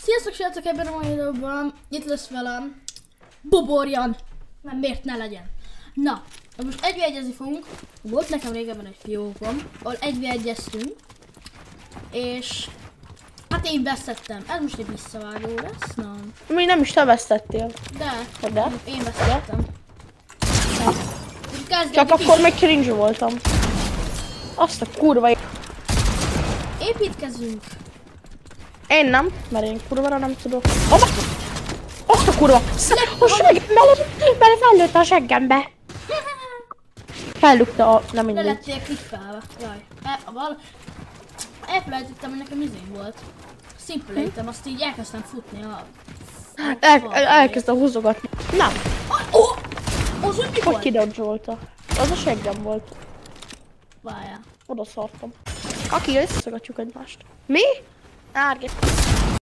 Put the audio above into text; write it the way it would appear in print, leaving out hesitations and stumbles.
Sziasztok srácok, ebben a mai videóban itt lesz velem Boborjan, mert miért ne legyen. Na, most 1v1-ezni fogunk. Volt nekem régebben egy fiókom, ahol 1v1-eztünk, és hát én veszettem. Ez most egy visszavágó lesz, nem? Még nem is te vesztettél. De? Én veszettem. Csak akkor meg cringe voltam. Azt a kurva. Építkezünk. Én nem, mert én kurvára nem tudok. Oba! Azt a kurva! A seggembe! Belefellőtte a seggembe! Fellükte a... nem Le mindegy. lettél klippelve. Jaj. Elfelejtettem, hogy nekem izé volt. Szimpelejtem, azt így elkezdtem futni a... Elkezdtem húzogatni. Nem! Az úgy mi Hogy volt? kidodge-olta? Az a seggem volt. Várjál. Oda szartam. Aki összegatjuk egymást. Mi? Árgét.